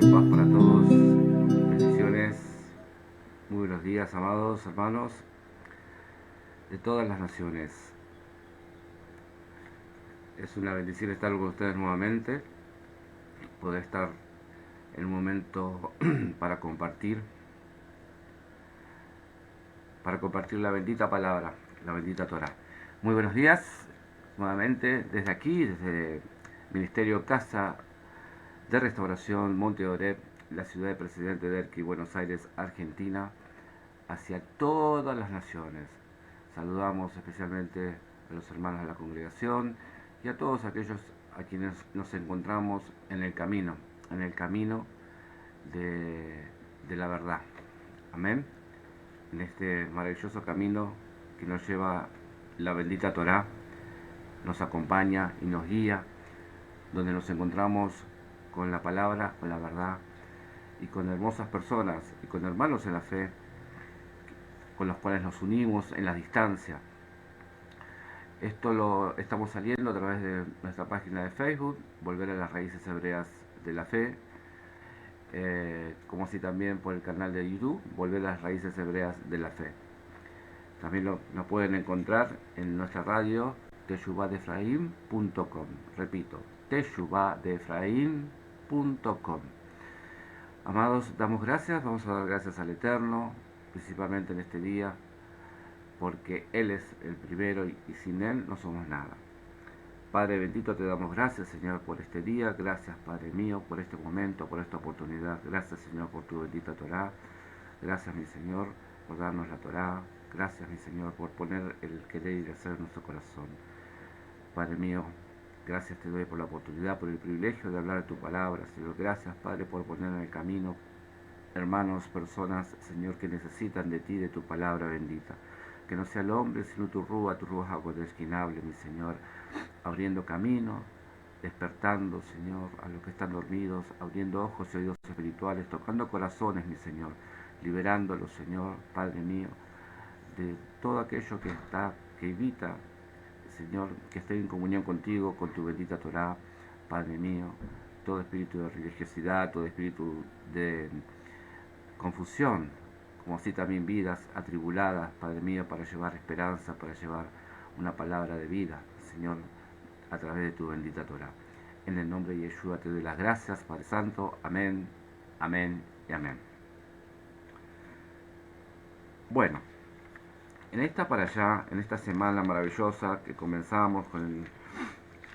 En paz para todos, bendiciones, muy buenos días, amados hermanos de todas las naciones. Es una bendición estar con ustedes nuevamente, poder estar en un momento para compartir la bendita palabra, la bendita Torah. Muy buenos días, nuevamente desde aquí, desde Ministerio Casa de Restauración Monte Oreb, la ciudad de Presidente Derqui, Buenos Aires, Argentina, hacia todas las naciones. Saludamos especialmente a los hermanos de la congregación y a todos aquellos a quienes nos encontramos en el camino de la verdad. Amén. En este maravilloso camino que nos lleva la bendita Torá, nos acompaña y nos guía, donde nos encontramos con la palabra, con la verdad y con hermosas personas y con hermanos en la fe con los cuales nos unimos en la distancia. Esto lo estamos saliendo a través de nuestra página de Facebook, Volver a las Raíces Hebreas de la Fe, como así también por el canal de YouTube, Volver a las Raíces Hebreas de la Fe. También nos pueden encontrar en nuestra radio teshuvadefraim.com. Repito, teshuvadefraim.com. Amados, damos gracias, vamos a dar gracias al Eterno, principalmente en este día, porque Él es el primero y sin Él no somos nada. Padre bendito, te damos gracias, Señor, por este día. Gracias, Padre mío, por este momento, por esta oportunidad. Gracias, Señor, por tu bendita Torá. Gracias, mi Señor, por darnos la Torá. Gracias, mi Señor, por poner el querer y el hacer en nuestro corazón. Padre mío, gracias te doy por la oportunidad, por el privilegio de hablar de tu palabra, Señor. Gracias, Padre, por poner en el camino hermanos, personas, Señor, que necesitan de ti, de tu palabra bendita. Que no sea el hombre, sino tu Ruach HaKodeshkinable, mi Señor, abriendo camino, despertando, Señor, a los que están dormidos, abriendo ojos y oídos espirituales, tocando corazones, mi Señor, liberándolos, Señor, Padre mío, de todo aquello que evita, Señor, que esté en comunión contigo, con tu bendita Torá, Padre mío, todo espíritu de religiosidad, todo espíritu de confusión, como así también vidas atribuladas, Padre mío, para llevar esperanza, para llevar una palabra de vida, Señor, a través de tu bendita Torah. En el nombre de Yeshua te doy las gracias, Padre Santo. Amén, amén y amén. Bueno, en esta para allá, en esta semana maravillosa que comenzamos con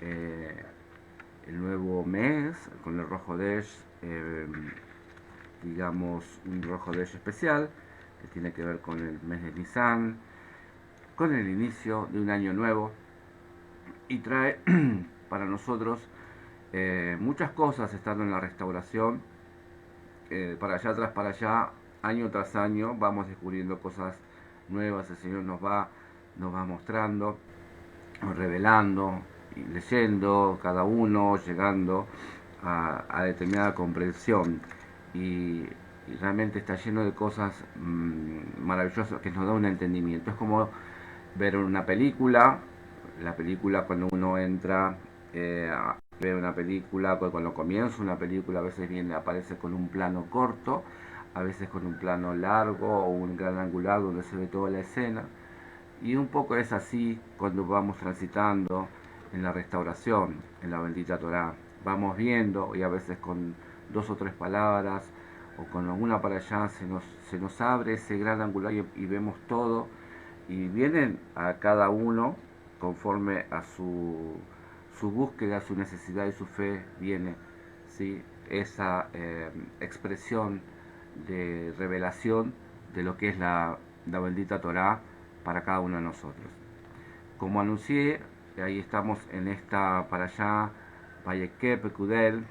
el nuevo mes, con el Rosh Hodesh, digamos un Rosh Hodesh especial, que tiene que ver con el mes de Nisan, con el inicio de un año nuevo, y trae para nosotros muchas cosas estando en la restauración, para allá tras para allá, año tras año, vamos descubriendo cosas nuevas, el Señor nos va mostrando, revelando, y leyendo, cada uno llegando a determinada comprensión. Y realmente está lleno de cosas maravillosas que nos da un entendimiento. Es como ver una película, la película cuando uno entra, ve una película, cuando comienza una película a veces aparece con un plano corto, a veces con un plano largo o un gran angular donde se ve toda la escena. Y un poco es así cuando vamos transitando en la restauración, en la bendita Torá. Vamos viendo y a veces con 2 o 3 palabras o con alguna para allá se nos abre ese gran angular y vemos todo. Y vienen a cada uno conforme a su búsqueda, su necesidad y su fe, viene, ¿sí?, esa expresión de revelación de lo que es la bendita Torá para cada uno de nosotros. Como anuncié, ahí estamos en esta para allá, Vayeke Pekudel.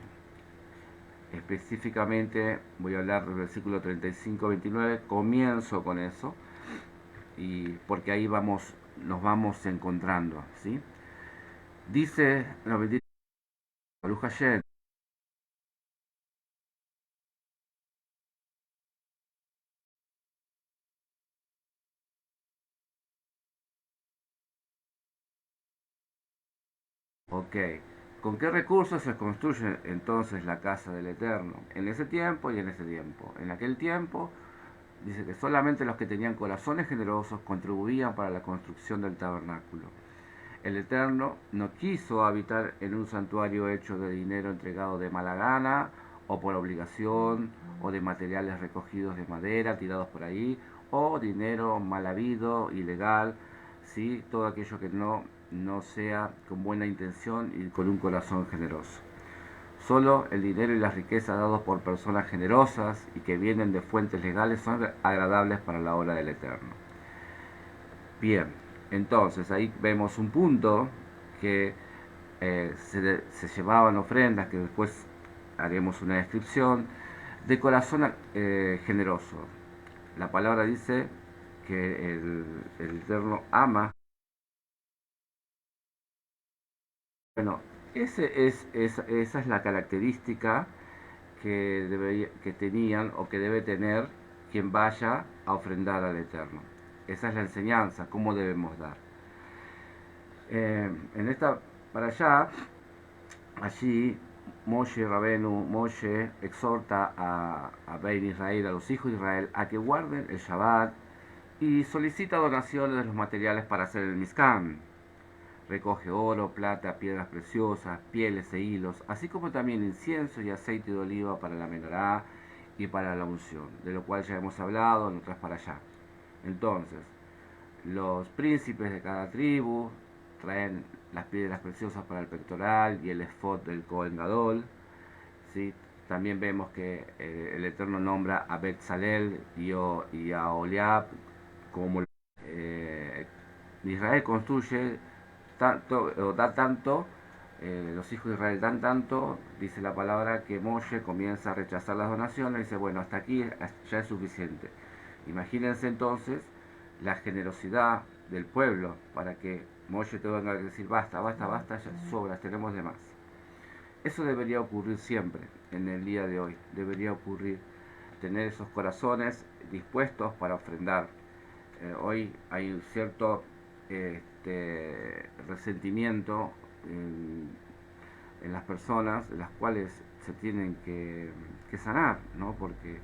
Específicamente voy a hablar del versículo 35-29, comienzo con eso, y porque ahí nos vamos encontrando, ¿sí? Dice la bendita Baruch Hashem. Ok, ¿con qué recursos se construye entonces la casa del Eterno? En ese tiempo y en ese tiempo. En aquel tiempo dice que solamente los que tenían corazones generosos contribuían para la construcción del tabernáculo. El Eterno no quiso habitar en un santuario hecho de dinero entregado de mala gana o por obligación, o de materiales recogidos de madera tirados por ahí, o dinero mal habido, ilegal, ¿sí? Todo aquello que no sea con buena intención y con un corazón generoso. Solo el dinero y las riquezas dados por personas generosas y que vienen de fuentes legales son agradables para la obra del Eterno. Bien, entonces ahí vemos un punto que se llevaban ofrendas, que después haremos una descripción, de corazón generoso. La palabra dice que el Eterno ama. Bueno, esa es la característica que tenían o que debe tener quien vaya a ofrendar al Eterno. Esa es la enseñanza, cómo debemos dar. En esta, para allá, allí Moshe exhorta a Ben Israel, a los hijos de Israel, a que guarden el Shabbat y solicita donaciones de los materiales para hacer el Mizkan. Recoge oro, plata, piedras preciosas, pieles e hilos, así como también incienso y aceite de oliva para la menorá y para la unción, de lo cual ya hemos hablado en otras para allá. Entonces, los príncipes de cada tribu traen las piedras preciosas para el pectoral y el efod del Kohen Gadol, ¿sí? También vemos que el Eterno nombra a Betzalel y a Oliab como Israel construye tanto, o da tanto, los hijos de Israel dan tanto, dice la palabra, que Moshe comienza a rechazar las donaciones y dice, bueno, hasta aquí ya es suficiente. Imagínense entonces la generosidad del pueblo para que Moshe tenga que decir, basta, basta, basta, ya sobras, tenemos de más. Eso debería ocurrir siempre en el día de hoy, debería ocurrir, tener esos corazones dispuestos para ofrendar. Hoy hay un cierto resentimiento en las personas, las cuales se tienen que sanar, ¿no? Porque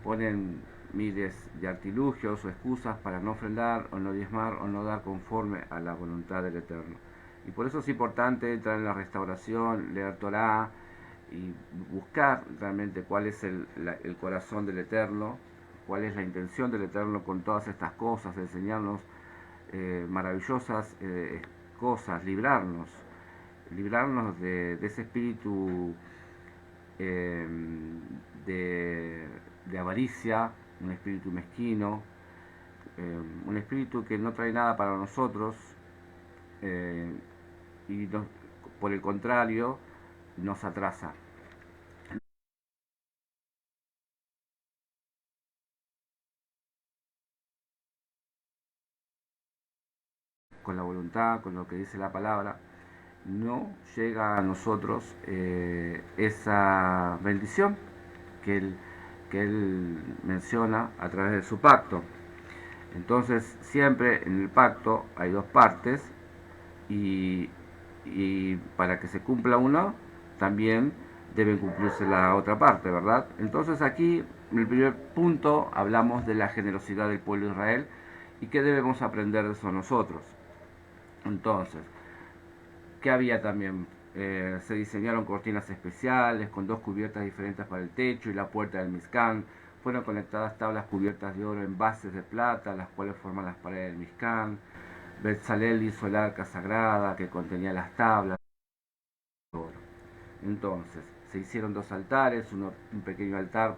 ponen miles de artilugios o excusas para no ofrendar o no diezmar o no dar conforme a la voluntad del Eterno. Y por eso es importante entrar en la restauración, leer Torá y buscar realmente cuál es el corazón del Eterno, cuál es la intención del Eterno con todas estas cosas, enseñarnos maravillosas cosas, librarnos de ese espíritu eh, de, de avaricia, un espíritu mezquino, un espíritu que no trae nada para nosotros eh, y por el contrario nos atrasa. Con la voluntad, con lo que dice la palabra, no llega a nosotros esa bendición que que él menciona a través de su pacto. Entonces siempre en el pacto hay dos partes y, y para que se cumpla uno también debe cumplirse la otra parte, ¿verdad? Entonces aquí en el primer punto hablamos de la generosidad del pueblo de Israel y qué debemos aprender de eso nosotros. Entonces, ¿qué había también? Se diseñaron cortinas especiales con dos cubiertas diferentes para el techo y la puerta del Mizcán. Fueron conectadas tablas cubiertas de oro en bases de plata, las cuales forman las paredes del Mizcán. Betzalel hizo el arca sagrada que contenía las tablas de oro. Entonces, se hicieron dos altares, un pequeño altar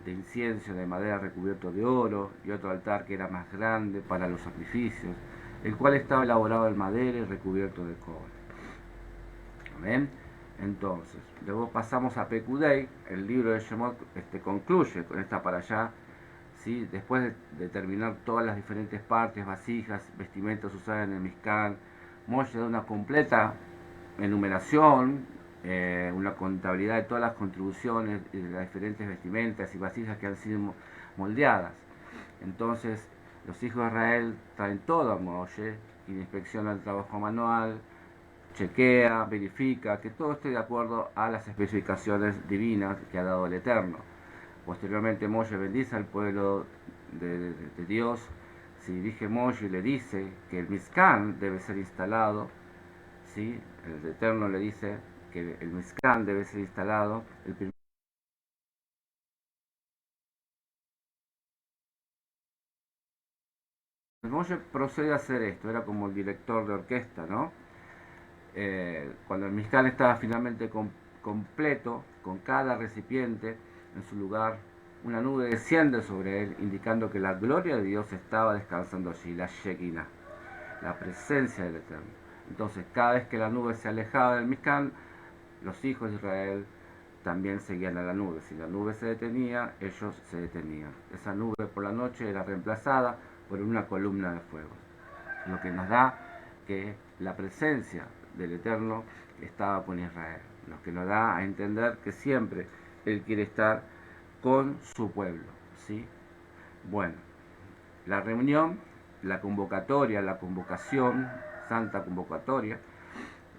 de incienso de madera recubierto de oro y otro altar que era más grande para los sacrificios, el cual estaba elaborado de madera y recubierto de cobre. ¿Ven? Entonces, luego pasamos a Pekudei, el libro de Shemot concluye con esta para allá, ¿sí? Después de terminar todas las diferentes partes, vasijas, vestimentas usadas en el Mizcán, Moshe da una completa enumeración, una contabilidad de todas las contribuciones de las diferentes vestimentas y vasijas que han sido moldeadas. Entonces, los hijos de Israel traen todo a Moshe, quien inspecciona el trabajo manual, chequea, verifica que todo esté de acuerdo a las especificaciones divinas que ha dado el Eterno. Posteriormente Moshe bendice al pueblo de Dios, se dirige Moshe y le dice que el Mizcán debe ser instalado, ¿sí? El Eterno le dice que el Mizcán debe ser instalado. Moshe procede a hacer esto, era como el director de orquesta, ¿no? Cuando el Mizcán estaba finalmente completo, con cada recipiente en su lugar, una nube desciende sobre él, indicando que la gloria de Dios estaba descansando allí, la Shekinah, la presencia del Eterno. Entonces, cada vez que la nube se alejaba del Mizcán, los hijos de Israel también seguían a la nube. Si la nube se detenía, ellos se detenían. Esa nube por la noche era reemplazada por una columna de fuego, lo que nos da que la presencia del Eterno estaba con Israel, lo que nos da a entender que siempre Él quiere estar con su pueblo, ¿sí? Bueno, la reunión, la convocatoria, la convocación, santa convocatoria,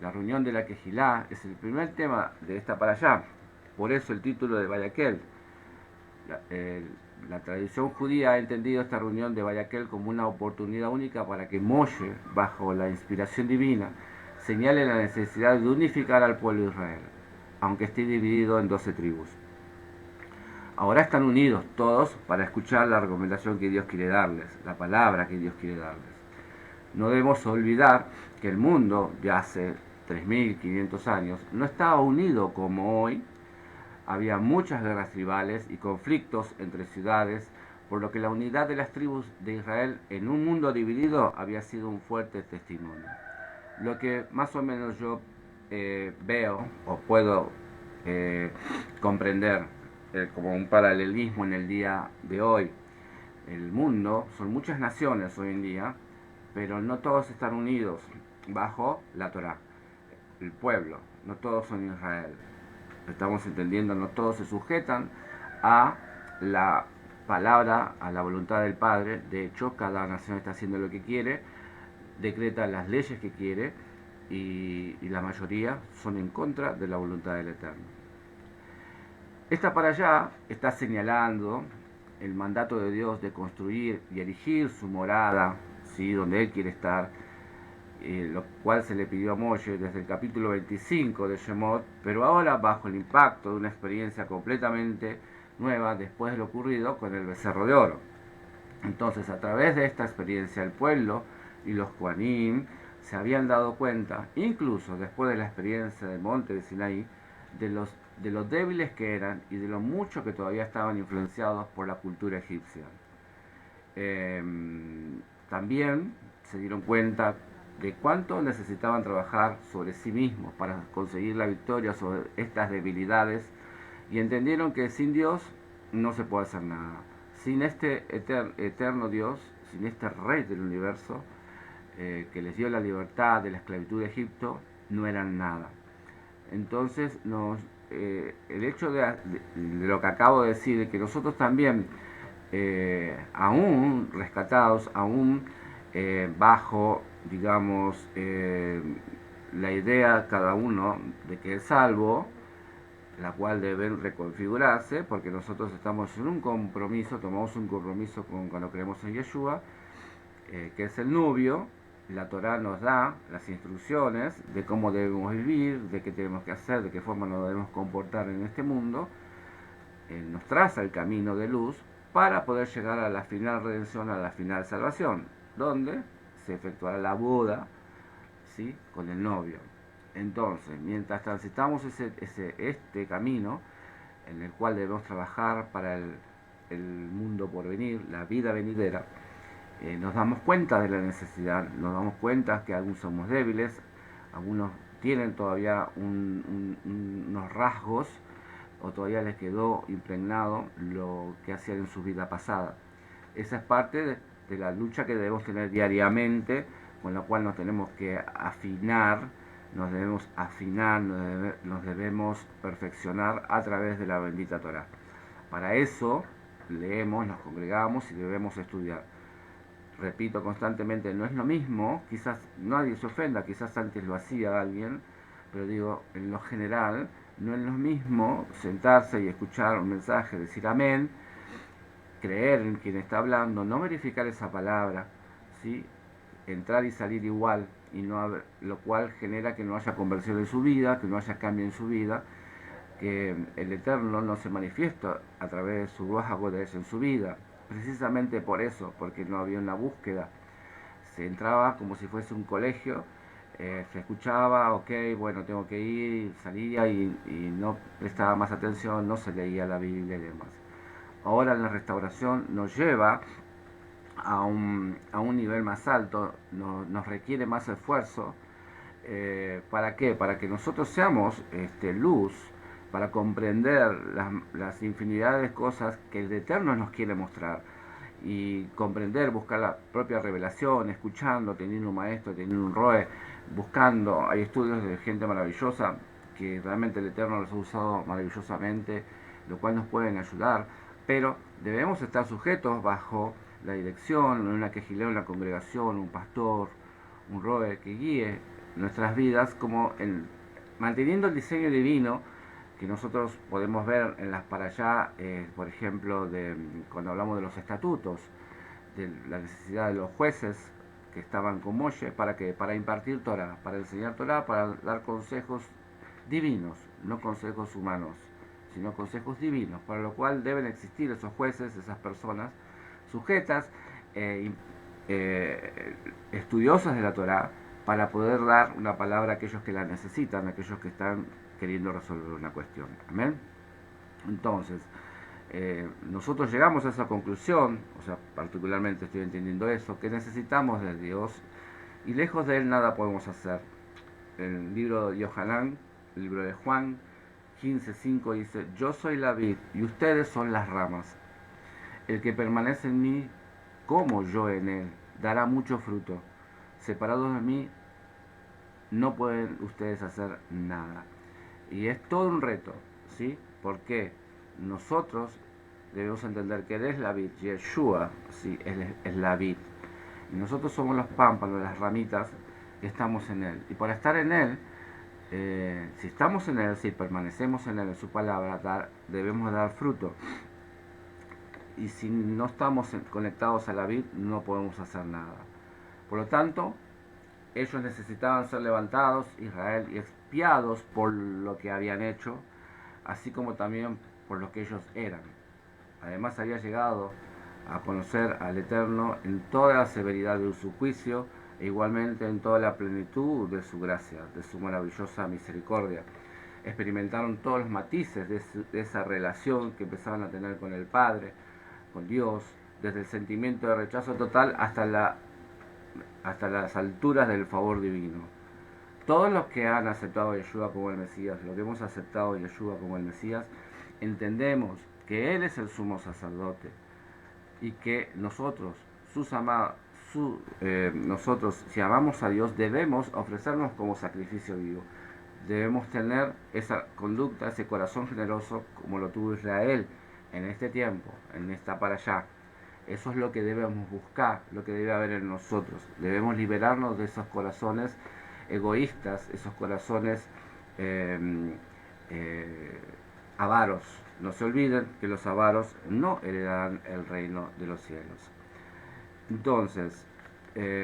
la reunión de la Quejilá es el primer tema de esta para allá, por eso el título de Vayaquel. La tradición judía ha entendido esta reunión de Vayaquel como una oportunidad única para que Moshe, bajo la inspiración divina, señale la necesidad de unificar al pueblo de Israel, aunque esté dividido en 12 tribus. Ahora están unidos todos para escuchar la recomendación que Dios quiere darles, la palabra que Dios quiere darles. No debemos olvidar que el mundo de hace 3.500 años no estaba unido como hoy. Había muchas guerras tribales y conflictos entre ciudades, por lo que la unidad de las tribus de Israel en un mundo dividido había sido un fuerte testimonio. Lo que más o menos yo veo o puedo comprender como un paralelismo en el día de hoy. El mundo, son muchas naciones hoy en día, pero no todos están unidos bajo la Torá, el pueblo, no todos son Israel. Estamos entendiendo, no todos se sujetan a la palabra, a la voluntad del Padre. De hecho, cada nación está haciendo lo que quiere, decreta las leyes que quiere y la mayoría son en contra de la voluntad del Eterno. Esta para allá está señalando el mandato de Dios de construir y erigir su morada, ¿sí? Donde Él quiere estar, lo cual se le pidió a Moshe desde el capítulo 25 de Shemot, pero ahora bajo el impacto de una experiencia completamente nueva después de lo ocurrido con el becerro de oro. Entonces, a través de esta experiencia, el pueblo y los Kohanim se habían dado cuenta, incluso después de la experiencia del monte de Sinaí, de lo débiles que eran y de lo mucho que todavía estaban influenciados por la cultura egipcia. Eh, También se dieron cuenta de cuánto necesitaban trabajar sobre sí mismos para conseguir la victoria sobre estas debilidades y entendieron que sin Dios no se puede hacer nada. Sin este eterno Dios, sin este Rey del universo, que les dio la libertad de la esclavitud de Egipto, no eran nada. Entonces, el hecho de lo que acabo de decir, de que nosotros también, aún rescatados, aún bajo, digamos, la idea cada uno de que es salvo, la cual deben reconfigurarse, porque nosotros estamos en un compromiso, tomamos un compromiso cuando creemos en Yeshua, que es el nubio. La Torá nos da las instrucciones de cómo debemos vivir, de qué tenemos que hacer, de qué forma nos debemos comportar en este mundo. Nos traza el camino de luz para poder llegar a la final redención, a la final salvación, donde se efectuará la boda, ¿sí?, con el novio. Entonces, mientras transitamos este camino, en el cual debemos trabajar para el mundo por venir, la vida venidera, nos damos cuenta de la necesidad, nos damos cuenta que algunos somos débiles, algunos tienen todavía unos rasgos, o todavía les quedó impregnado lo que hacían en su vida pasada. Esa es parte de la lucha que debemos tener diariamente, con la cual nos tenemos que afinar, nos debemos perfeccionar a través de la bendita Torá. Para eso leemos, nos congregamos y debemos estudiar. Repito constantemente, no es lo mismo, quizás nadie se ofenda, quizás antes lo hacía alguien, pero digo, en lo general, no es lo mismo sentarse y escuchar un mensaje, decir amén, creer en quien está hablando, no verificar esa palabra, ¿sí?, entrar y salir igual, y no haber, lo cual genera que no haya conversión en su vida, que no haya cambio en su vida, que el Eterno no se manifiesta a través de su Ruach HaKodesh en su vida, precisamente por eso, porque no había una búsqueda. Se entraba como si fuese un colegio, se escuchaba, ok, bueno, tengo que ir, salía y no prestaba más atención, no se leía la Biblia y demás. Ahora la restauración nos lleva a un nivel más alto, nos requiere más esfuerzo. ¿Para qué? Para que nosotros seamos luz, para comprender las infinidades de cosas que el Eterno nos quiere mostrar y comprender, buscar la propia revelación, escuchando, teniendo un maestro, teniendo un roe, buscando. Hay estudios de gente maravillosa que realmente el Eterno los ha usado maravillosamente, lo cual nos pueden ayudar, pero debemos estar sujetos bajo la dirección, una quejilea, una congregación, un pastor, un roe que guíe nuestras vidas, como manteniendo el diseño divino que nosotros podemos ver en las para allá, por ejemplo, cuando hablamos de los estatutos, de la necesidad de los jueces que estaban con Moshe, para impartir Torah, para enseñar Torah, para dar consejos divinos, no consejos humanos, sino consejos divinos, para lo cual deben existir esos jueces, esas personas sujetas, estudiosas de la Torah, para poder dar una palabra a aquellos que la necesitan, a aquellos que están queriendo resolver una cuestión. Amén. Entonces, nosotros llegamos a esa conclusión, o sea, particularmente estoy entendiendo eso, que necesitamos de Dios y lejos de Él nada podemos hacer. El libro de Yohanan, el libro de Juan 15:5 dice: yo soy la vid y ustedes son las ramas. El que permanece en mí, como yo en él, dará mucho fruto. Separados de mí, no pueden ustedes hacer nada. Y es todo un reto, ¿sí? Porque nosotros debemos entender que Él es la vid, Yeshua, ¿sí?, Él es la vid. Y nosotros somos los pámpanos, las ramitas que estamos en Él. Y para estar en Él, si estamos en Él, si permanecemos en Él, en su palabra, debemos dar fruto. Y si no estamos conectados a la vid, no podemos hacer nada. Por lo tanto, Ellos necesitaban ser levantados, Israel, y expiados por lo que habían hecho, así como también por lo que ellos eran. Además había llegado a conocer al Eterno en toda la severidad de su juicio e igualmente en toda la plenitud de su gracia, de su maravillosa misericordia. Experimentaron todos los matices de esa relación que empezaban a tener con el Padre, con Dios, desde el sentimiento de rechazo total hasta las alturas del favor divino. Todos los que han aceptado a Yeshua como el Mesías, los que hemos aceptado a Yeshua como el Mesías, entendemos que Él es el sumo sacerdote y que nosotros, nosotros, si amamos a Dios, debemos ofrecernos como sacrificio vivo. Debemos tener esa conducta, ese corazón generoso como lo tuvo Israel en este tiempo, en esta para allá. Eso es lo que debemos buscar, lo que debe haber en nosotros. Debemos liberarnos de esos corazones egoístas, esos corazones avaros. No se olviden que los avaros no heredarán el reino de los cielos. Entonces,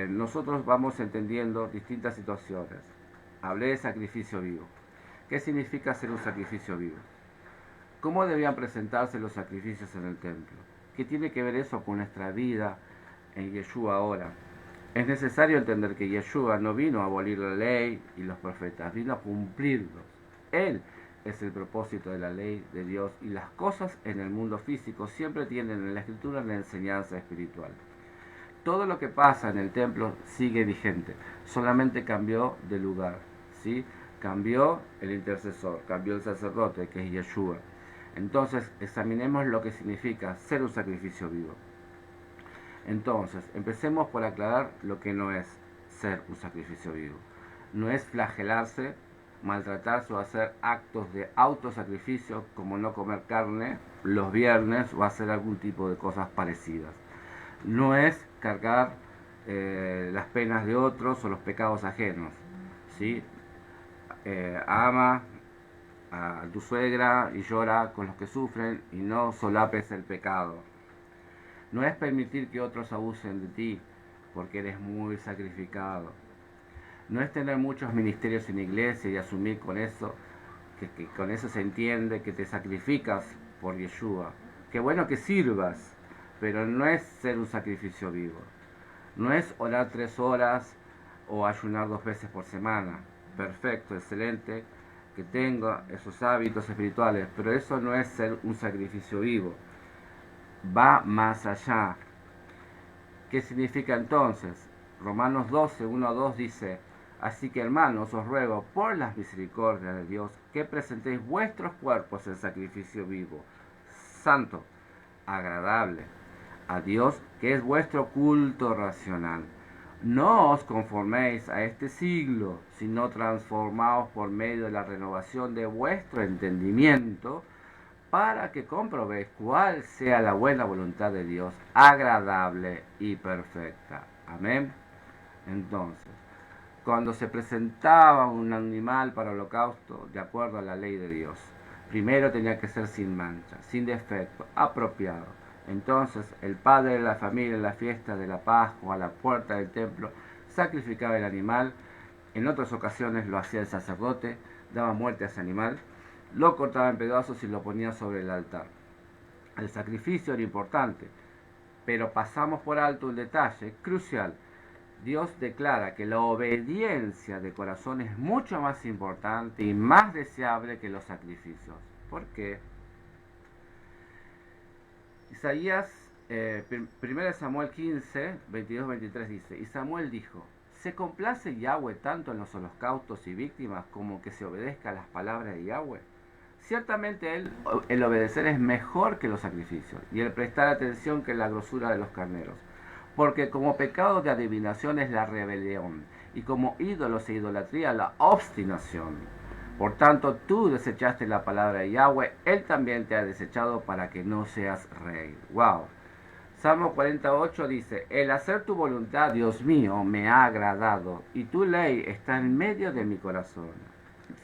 nosotros vamos entendiendo distintas situaciones. Hablé de sacrificio vivo. ¿Qué significa ser un sacrificio vivo? ¿Cómo debían presentarse los sacrificios en el templo? ¿Qué tiene que ver eso con nuestra vida en Yeshua ahora? Es necesario entender que Yeshua no vino a abolir la ley y los profetas, vino a cumplirlos. Él es el propósito de la ley de Dios y las cosas en el mundo físico siempre tienen en la Escritura la enseñanza espiritual. Todo lo que pasa en el templo sigue vigente, solamente cambió de lugar, ¿sí? Cambió el intercesor, cambió el sacerdote, que es Yeshua. Entonces, examinemos lo que significa ser un sacrificio vivo. Entonces, empecemos por aclarar lo que no es ser un sacrificio vivo. No es flagelarse, maltratarse o hacer actos de autosacrificio como no comer carne los viernes o hacer algún tipo de cosas parecidas. No es cargar las penas de otros o los pecados ajenos, ¿sí? Ama a tu suegra y llora con los que sufren y no solapes el pecado. No es permitir que otros abusen de ti porque eres muy sacrificado. No es tener muchos ministerios en iglesia y asumir con eso, que con eso se entiende que te sacrificas por Yeshua. Qué bueno que sirvas, pero no es ser un sacrificio vivo. No es orar 3 horas o ayunar 2 veces por semana. Perfecto, excelente, que tenga esos hábitos espirituales, pero eso no es ser un sacrificio vivo. Va más allá. ¿Qué significa entonces? Romanos 12, 1 a 2 dice: así que hermanos, os ruego por las misericordias de Dios que presentéis vuestros cuerpos en sacrificio vivo, santo, agradable a Dios, que es vuestro culto racional. No os conforméis a este siglo, sino transformaos por medio de la renovación de vuestro entendimiento, para que comprobéis cuál sea la buena voluntad de Dios, agradable y perfecta. Amén. Entonces, cuando se presentaba un animal para holocausto, de acuerdo a la ley de Dios, primero tenía que ser sin mancha, sin defecto, apropiado. Entonces el padre de la familia en la fiesta de la Pascua, a la puerta del templo, sacrificaba el animal. En otras ocasiones lo hacía el sacerdote, daba muerte a ese animal, lo cortaba en pedazos y lo ponía sobre el altar. El sacrificio era importante, pero pasamos por alto un detalle crucial. Dios declara que la obediencia de corazón es mucho más importante y más deseable que los sacrificios. ¿Por qué? Isaías, 1 Samuel 15, 22-23 dice: y Samuel dijo: ¿se complace Yahweh tanto en los holocaustos y víctimas como que se obedezca a las palabras de Yahweh? Ciertamente el obedecer es mejor que los sacrificios, y el prestar atención que la grosura de los carneros. Porque como pecado de adivinación es la rebelión, y como ídolos e idolatría la obstinación. Por tanto, tú desechaste la palabra de Yahweh, Él también te ha desechado para que no seas rey. ¡Wow! Salmo 48 dice: el hacer tu voluntad, Dios mío, me ha agradado, y tu ley está en medio de mi corazón.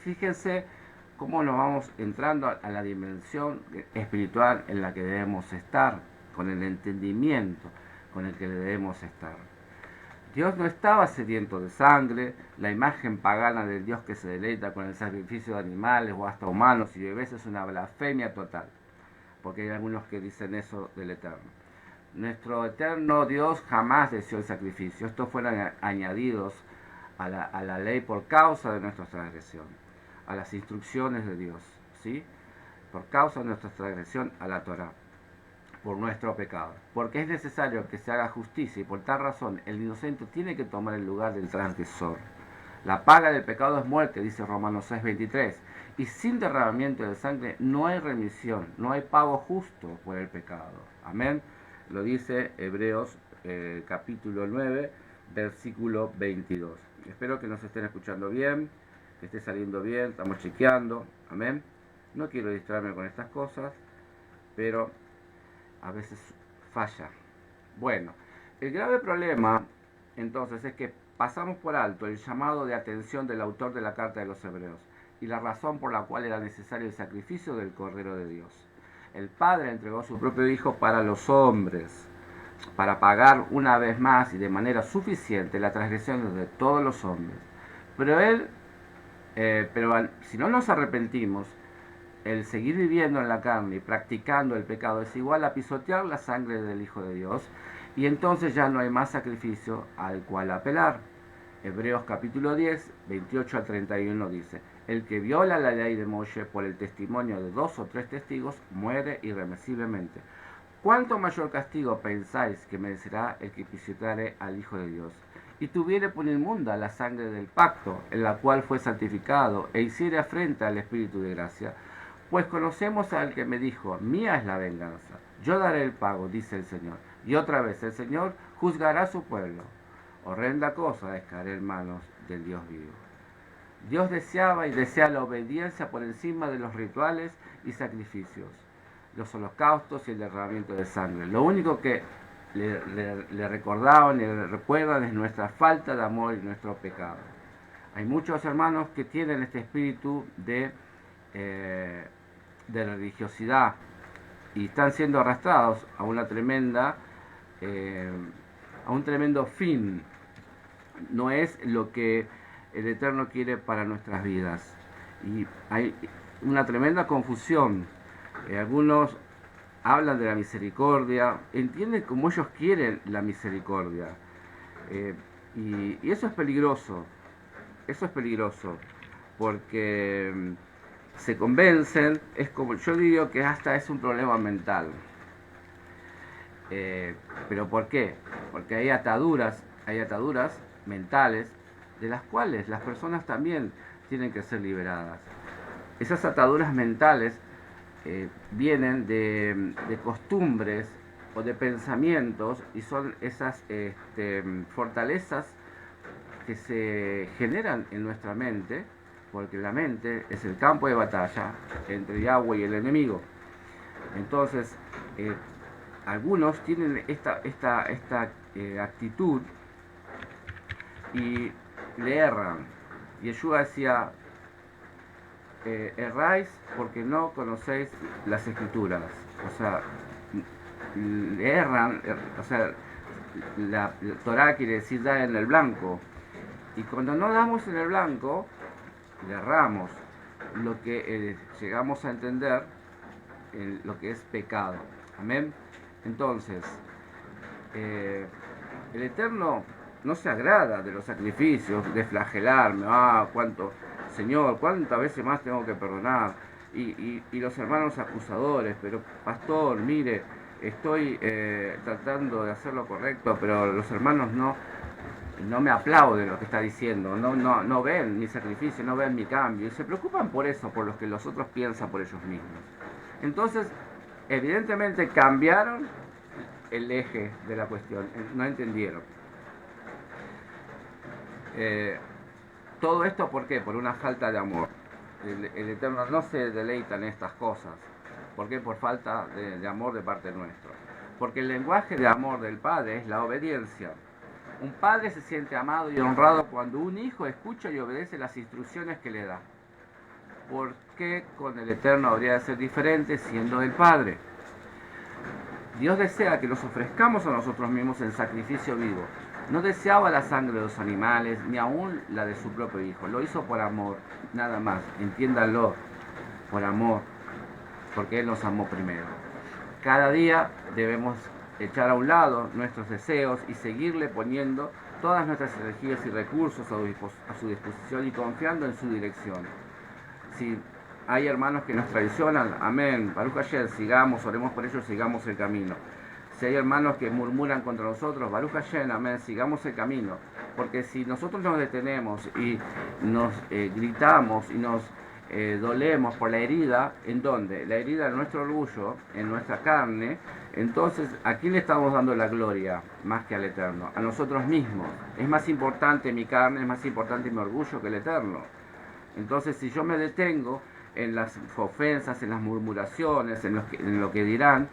Fíjense cómo nos vamos entrando a la dimensión espiritual en la que debemos estar, con el entendimiento con el que debemos estar. Dios no estaba sediento de sangre, la imagen pagana del Dios que se deleita con el sacrificio de animales o hasta humanos y bebés es una blasfemia total, porque hay algunos que dicen eso del Eterno. Nuestro eterno Dios jamás deseó el sacrificio. Estos fueron añadidos a la ley por causa de nuestra transgresión, a las instrucciones de Dios, ¿sí? Por causa de nuestra transgresión a la Torá, por nuestro pecado. Porque es necesario que se haga justicia y por tal razón el inocente tiene que tomar el lugar del transgresor. La paga del pecado es muerte, dice Romanos 6:23. Y sin derramamiento de sangre no hay remisión, no hay pago justo por el pecado. Amén. Lo dice Hebreos capítulo 9, versículo 22. Espero que nos estén escuchando bien, que esté saliendo bien, estamos chequeando. Amén. No quiero distraerme con estas cosas, pero a veces falla. Bueno, el grave problema entonces es que pasamos por alto el llamado de atención del autor de la carta de los Hebreos y la razón por la cual era necesario el sacrificio del Cordero de Dios. El Padre entregó a su propio Hijo para los hombres, para pagar una vez más y de manera suficiente las transgresiones de todos los hombres. Pero si no nos arrepentimos, el seguir viviendo en la carne y practicando el pecado es igual a pisotear la sangre del Hijo de Dios, y entonces ya no hay más sacrificio al cual apelar. Hebreos capítulo 10, 28 al 31 dice: el que viola la ley de Moshe por el testimonio de 2 o 3 testigos muere irremisiblemente. ¿Cuánto mayor castigo pensáis que merecerá el que pisoteare al Hijo de Dios y tuviere por inmunda la sangre del pacto, en la cual fue santificado, e hiciere afrenta al Espíritu de gracia? Pues conocemos al que me dijo: mía es la venganza, yo daré el pago, dice el Señor. Y otra vez, el Señor juzgará a su pueblo. Horrenda cosa es caer en manos del Dios vivo. Dios deseaba y desea la obediencia por encima de los rituales y sacrificios, los holocaustos y el derramamiento de sangre. Lo único que le recordaban y le recuerdan es nuestra falta de amor y nuestro pecado. Hay muchos hermanos que tienen este espíritu de religiosidad y están siendo arrastrados a una tremenda a un tremendo fin. No es lo que el Eterno quiere para nuestras vidas, y hay una tremenda confusión. Algunos hablan de la misericordia, entienden como ellos quieren la misericordia, y eso es peligroso. Eso es peligroso porque se convencen, es como, yo digo que hasta es un problema mental. ¿Pero por qué? Porque hay ataduras mentales de las cuales las personas también tienen que ser liberadas. Esas ataduras mentales vienen de costumbres o de pensamientos, y son esas fortalezas que se generan en nuestra mente, porque la mente es el campo de batalla entre Yahweh y el enemigo. Entonces, algunos tienen esta actitud y le erran. Yeshua decía: erráis porque no conocéis las escrituras. O sea, le erran, o sea, la Torá quiere decir dar en el blanco. Y cuando no damos en el blanco, le erramos, lo que llegamos a entender lo que es pecado. Amén. Entonces, el Eterno no se agrada de los sacrificios, de flagelarme. Señor, ¿cuántas veces más tengo que perdonar? Y los hermanos acusadores: pero pastor, mire, estoy tratando de hacer lo correcto, pero los hermanos no me aplauden lo que está diciendo, no ven mi sacrificio, no ven mi cambio, y se preocupan por eso, por lo que los otros piensan por ellos mismos. Entonces, evidentemente cambiaron el eje de la cuestión, no entendieron. Todo esto, ¿por qué? Por una falta de amor. El Eterno no se deleita en estas cosas. ¿Por qué? Por falta de amor de parte nuestra. Porque el lenguaje de amor del Padre es la obediencia. Un padre se siente amado y honrado cuando un hijo escucha y obedece las instrucciones que le da. ¿Por qué con el Eterno habría de ser diferente siendo el Padre? Dios desea que nos ofrezcamos a nosotros mismos en sacrificio vivo, No deseaba la sangre de los animales, ni aún la de su propio hijo. Lo hizo por amor, nada más. Entiéndanlo, por amor, porque Él nos amó primero. Cada día debemos echar a un lado nuestros deseos y seguirle poniendo todas nuestras energías y recursos a su disposición y confiando en su dirección. Si hay hermanos que nos traicionan, amén, Baruch Hashem, sigamos, oremos por ellos, sigamos el camino. Si hay hermanos que murmuran contra nosotros, Baruch Hashem, amén, sigamos el camino. Porque si nosotros nos detenemos y nos gritamos y nos dolemos por la herida, ¿en dónde? La herida en nuestro orgullo, en nuestra carne. Entonces, ¿a quién le estamos dando la gloria más que al Eterno? A nosotros mismos. Es más importante mi carne, es más importante mi orgullo que el Eterno. Entonces, si yo me detengo en las ofensas, en las murmuraciones, en lo que dirán,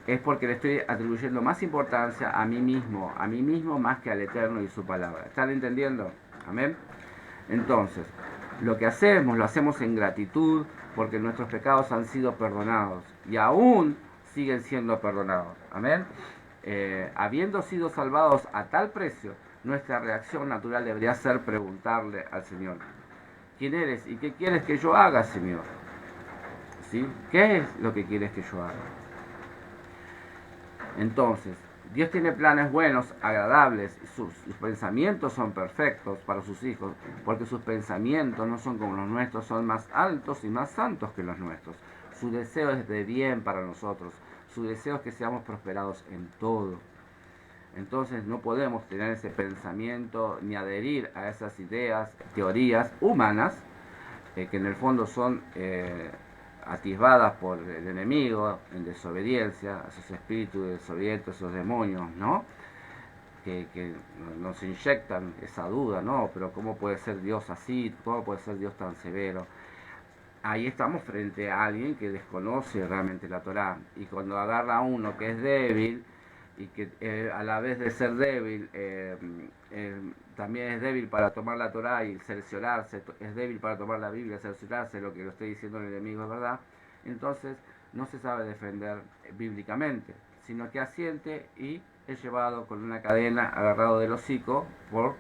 es porque le estoy atribuyendo más importancia a mí mismo más que al Eterno y su palabra. ¿Están entendiendo? Amén. Entonces, lo que hacemos, lo hacemos en gratitud, porque nuestros pecados han sido perdonados y aún siguen siendo perdonados. Amén. Habiendo sido salvados a tal precio, nuestra reacción natural debería ser preguntarle al Señor: ¿quién eres y qué quieres que yo haga, Señor? ¿Sí? ¿Qué es lo que quieres que yo haga? Entonces, Dios tiene planes buenos, agradables, sus pensamientos son perfectos para sus hijos, porque sus pensamientos no son como los nuestros, son más altos y más santos que los nuestros. Su deseo es de bien para nosotros, su deseo es que seamos prosperados en todo. Entonces no podemos tener ese pensamiento ni adherir a esas ideas, teorías humanas, que en el fondo son atisbadas por el enemigo en desobediencia, esos espíritus de desobedientes, esos demonios, ¿no? Que nos inyectan esa duda, ¿no? Pero ¿cómo puede ser Dios así? ¿Cómo puede ser Dios tan severo? Ahí estamos frente a alguien que desconoce realmente la Torá, y cuando agarra a uno que es débil y que a la vez de ser débil también es débil para tomar la Torá y cerciorarse, es débil para tomar la Biblia, cerciorarse lo que lo esté diciendo el enemigo es verdad, entonces no se sabe defender bíblicamente, sino que asiente y es llevado con una cadena agarrado del hocico por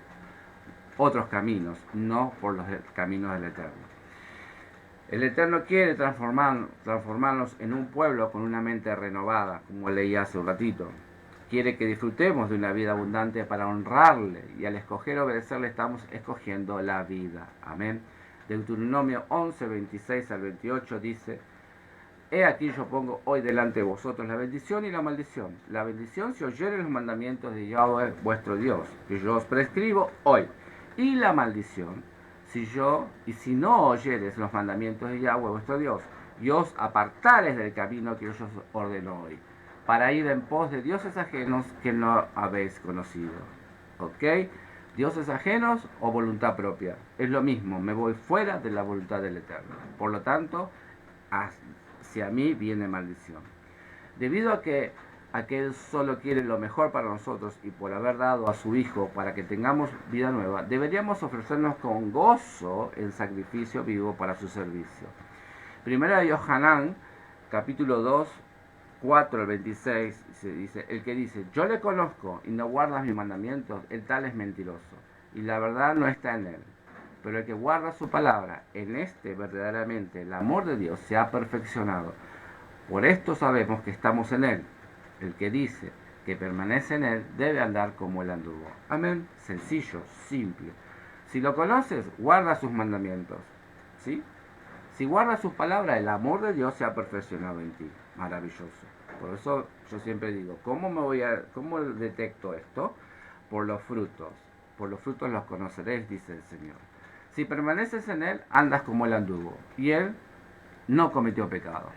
otros caminos, no por los caminos del Eterno. El Eterno quiere transformarnos en un pueblo con una mente renovada, como leí hace un ratito. Quiere que disfrutemos de una vida abundante para honrarle, y al escoger obedecerle estamos escogiendo la vida. Amén. Deuteronomio 11, 26 al 28 dice: He aquí yo pongo hoy delante de vosotros la bendición y la maldición. La bendición si oyeren los mandamientos de Yahweh vuestro Dios, que yo os prescribo hoy. Y la maldición si no oyeres los mandamientos de Yahweh vuestro Dios, y os apartares del camino que yo os ordeno hoy, para ir en pos de dioses ajenos que no habéis conocido. ¿Ok? Dioses ajenos o voluntad propia. Es lo mismo, me voy fuera de la voluntad del Eterno. Por lo tanto, hacia mí viene maldición. Debido a que Él solo quiere lo mejor para nosotros y por haber dado a su Hijo para que tengamos vida nueva, deberíamos ofrecernos con gozo el sacrificio vivo para su servicio. Primera de Yohanan, capítulo 2, 4 al 26, dice: el que dice, yo le conozco y no guarda mis mandamientos, el tal es mentiroso, y la verdad no está en él. Pero el que guarda su palabra, en este verdaderamente el amor de Dios se ha perfeccionado. Por esto sabemos que estamos en él. El que dice que permanece en él debe andar como él anduvo. Amén. Sencillo, simple. Si lo conoces, guarda sus mandamientos. ¿Sí? Si guardas sus palabras, el amor de Dios se ha perfeccionado en ti. Maravilloso. Por eso yo siempre digo, ¿cómo detecto esto? Por los frutos. Por los frutos los conoceréis, dice el Señor. Si permaneces en él, andas como él anduvo. Y él no cometió pecado.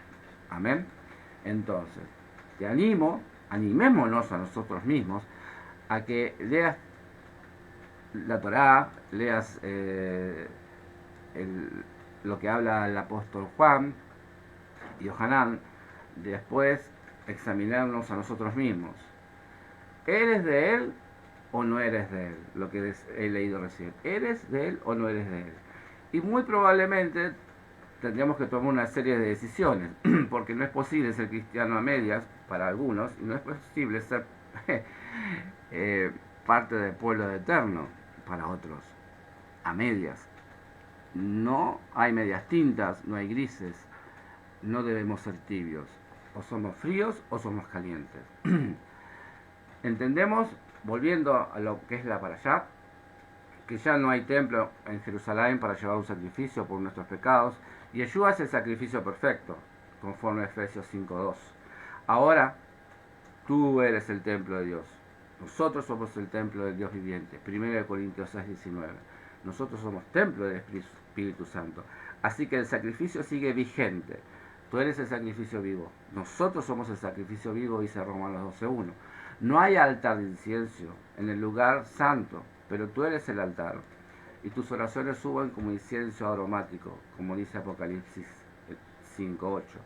Amén. Entonces, te animémonos a nosotros mismos a que leas la Torá, leas lo que habla el apóstol Juan y Yohanan, después examinarnos a nosotros mismos. ¿Eres de él o no eres de él? Lo que he leído recién. ¿Eres de él o no eres de él? Y muy probablemente tendríamos que tomar una serie de decisiones, porque no es posible ser cristiano a medias para algunos, y no es posible ser parte del pueblo eterno, para otros, a medias. No hay medias tintas, no hay grises, no debemos ser tibios. O somos fríos o somos calientes. Entendemos, volviendo a lo que es la para allá, que ya no hay templo en Jerusalén para llevar un sacrificio por nuestros pecados. Yeshua es el sacrificio perfecto, conforme a Efesios 5:2. Ahora, tú eres el templo de Dios. Nosotros somos el templo del Dios viviente. 1 Corintios 6:19. Nosotros somos templo del Espíritu Santo. Así que el sacrificio sigue vigente. Tú eres el sacrificio vivo. Nosotros somos el sacrificio vivo, dice Romanos 12:1. No hay altar de incienso en el lugar santo, pero tú eres el altar. Y tus oraciones suben como incienso aromático, como dice Apocalipsis 5:8.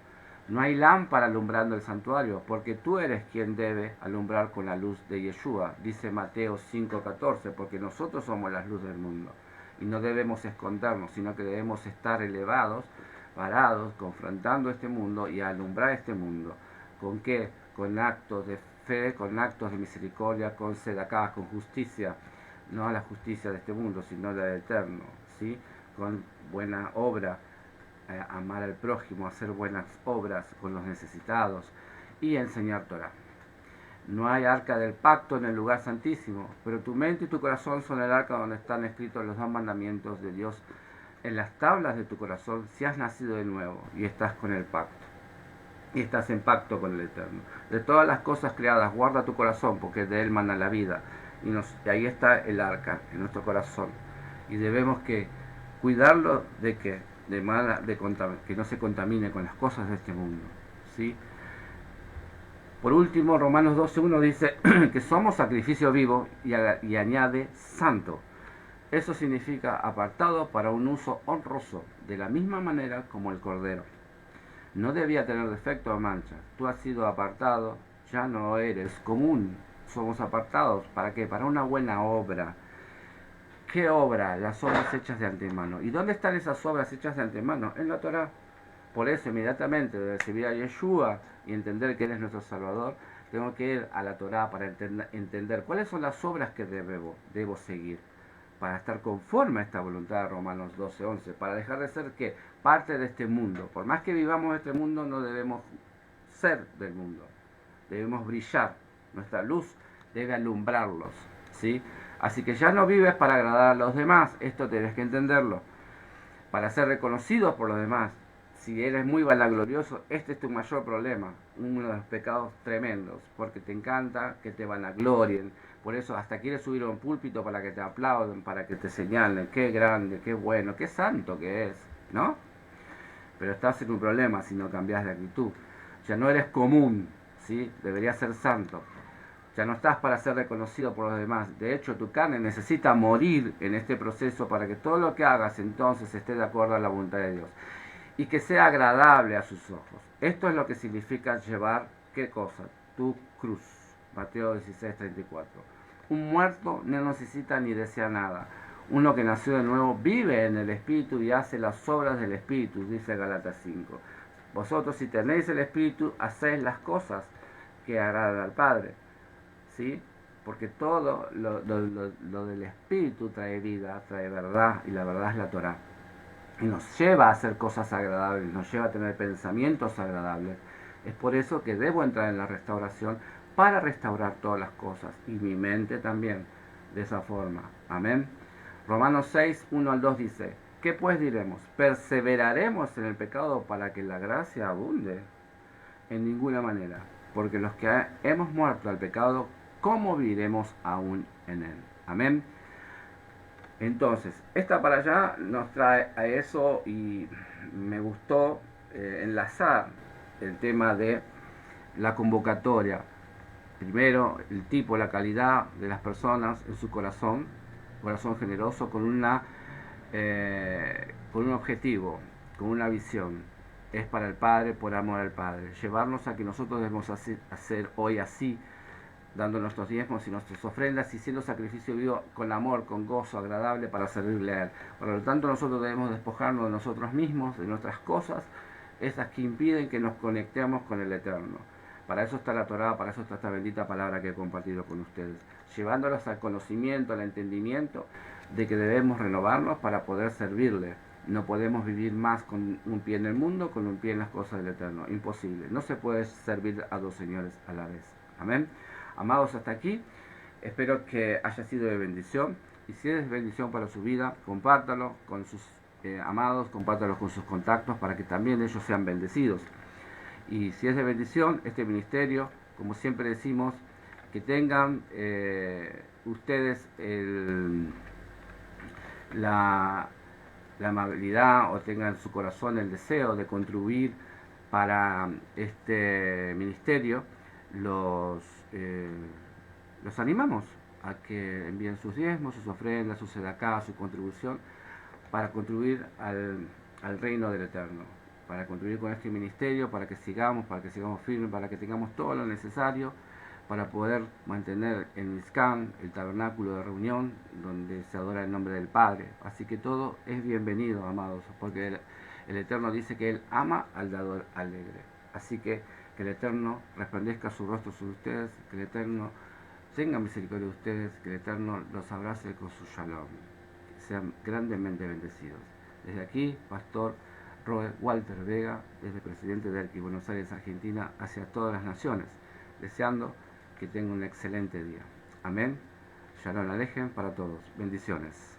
No hay lámpara alumbrando el santuario, porque tú eres quien debe alumbrar con la luz de Yeshua, dice Mateo 5:14, porque nosotros somos la luz del mundo. Y no debemos escondernos, sino que debemos estar elevados, parados, confrontando este mundo y alumbrar este mundo. ¿Con qué? Con actos de fe, con actos de misericordia, con sedacá, con justicia. No la justicia de este mundo, sino la del eterno, ¿sí? Con buena obra, amar al prójimo, hacer buenas obras con los necesitados y enseñar Torah. No hay arca del pacto en el lugar santísimo, pero tu mente y tu corazón son el arca donde están escritos los 2 mandamientos de Dios en las tablas de tu corazón si has nacido de nuevo y estás con el pacto. Y estás en pacto con el Eterno. De todas las cosas creadas, guarda tu corazón, porque de él mana la vida. Y ahí está el arca, en nuestro corazón. Y debemos que cuidarlo de que no se contamine con las cosas de este mundo, ¿sí? Por último, Romanos 12:1 dice que somos sacrificio vivo y añade santo. Eso significa apartado para un uso honroso, de la misma manera como el cordero. No debía tener defecto o mancha. Tú has sido apartado, ya no eres común. Somos apartados, ¿para qué? Para una buena obra. ¿Qué obra? Las obras hechas de antemano. ¿Y dónde están esas obras hechas de antemano? En la Torah. Por eso, inmediatamente de recibir a Yeshua y entender que Él es nuestro Salvador, tengo que ir a la Torah para entender cuáles son las obras que debo seguir, para estar conforme a esta voluntad de Romanos 12:11, para dejar de ser que parte de este mundo. Por más que vivamos este mundo, no debemos ser del mundo. Debemos brillar. Nuestra luz debe alumbrarlos, ¿sí? Así que ya no vives para agradar a los demás. Esto tienes que entenderlo. Para ser reconocidos por los demás. Si eres muy vanaglorioso, este es tu mayor problema. Uno de los pecados tremendos. Porque te encanta que te vanaglorien. Por eso hasta quieres subir a un púlpito para que te aplauden, para que te señalen. Qué grande, qué bueno, qué santo que es, ¿no? Pero estás en un problema si no cambias de actitud. Ya no eres común, ¿sí? Deberías ser santo. Ya no estás para ser reconocido por los demás. De hecho, tu carne necesita morir en este proceso para que todo lo que hagas entonces esté de acuerdo a la voluntad de Dios. Y que sea agradable a sus ojos. Esto es lo que significa llevar, ¿qué cosa? Tu cruz. Mateo 16:34. Un muerto no necesita ni desea nada. Uno que nació de nuevo vive en el Espíritu y hace las obras del Espíritu, dice Gálatas 5. Vosotros si tenéis el Espíritu, hacéis las cosas que agradan al Padre. ¿Sí? Porque todo lo del Espíritu trae vida, trae verdad, y la verdad es la Torah. Y nos lleva a hacer cosas agradables, nos lleva a tener pensamientos agradables. Es por eso que debo entrar en la restauración para restaurar todas las cosas, y mi mente también, de esa forma. Amén. Romanos 6:1-2 dice, ¿qué pues diremos? ¿Perseveraremos en el pecado para que la gracia abunde? En ninguna manera, porque los que hemos muerto al pecado, ¿cómo viviremos aún en él? Amén. Entonces, esta para allá nos trae a eso, y me gustó enlazar el tema de la convocatoria. Primero, el tipo, la calidad de las personas en su corazón generoso, con un objetivo, con una visión. Es para el Padre, por amor al Padre. Llevarnos a que nosotros debemos hacer hoy así, dando nuestros diezmos y nuestras ofrendas y siendo sacrificio vivo con amor, con gozo, agradable para servirle a Él. Por lo tanto, nosotros debemos despojarnos de nosotros mismos, de nuestras cosas, esas que impiden que nos conectemos con el Eterno. Para eso está la Torá, para eso está esta bendita palabra que he compartido con ustedes, llevándolos al conocimiento, al entendimiento de que debemos renovarnos para poder servirle. No podemos vivir más con un pie en el mundo, con un pie en las cosas del Eterno. Imposible. No se puede servir a dos señores a la vez. Amén. Amados, hasta aquí. Espero que haya sido de bendición. Y si es bendición para su vida, compártalo con sus amados, compártalo con sus contactos para que también ellos sean bendecidos. Y si es de bendición, este ministerio, como siempre decimos, que tengan ustedes la amabilidad o tengan en su corazón el deseo de contribuir para este ministerio, los animamos a que envíen sus diezmos, sus ofrendas, su sedacá, su contribución para contribuir al reino del Eterno, para contribuir con este ministerio, para que sigamos firmes, para que tengamos todo lo necesario para poder mantener el Mizkan, el tabernáculo de reunión, donde se adora el nombre del Padre. Así que todo es bienvenido, amados, porque el Eterno dice que Él ama al dador alegre. Así que el Eterno resplandezca su rostro sobre ustedes, que el Eterno tenga misericordia de ustedes, que el Eterno los abrace con su shalom. Que sean grandemente bendecidos. Desde aquí, Pastor Roe Walter Vega, desde presidente de Erqui, Buenos Aires, Argentina, hacia todas las naciones, deseando que tenga un excelente día. Amén. Shalom Alejem para todos. Bendiciones.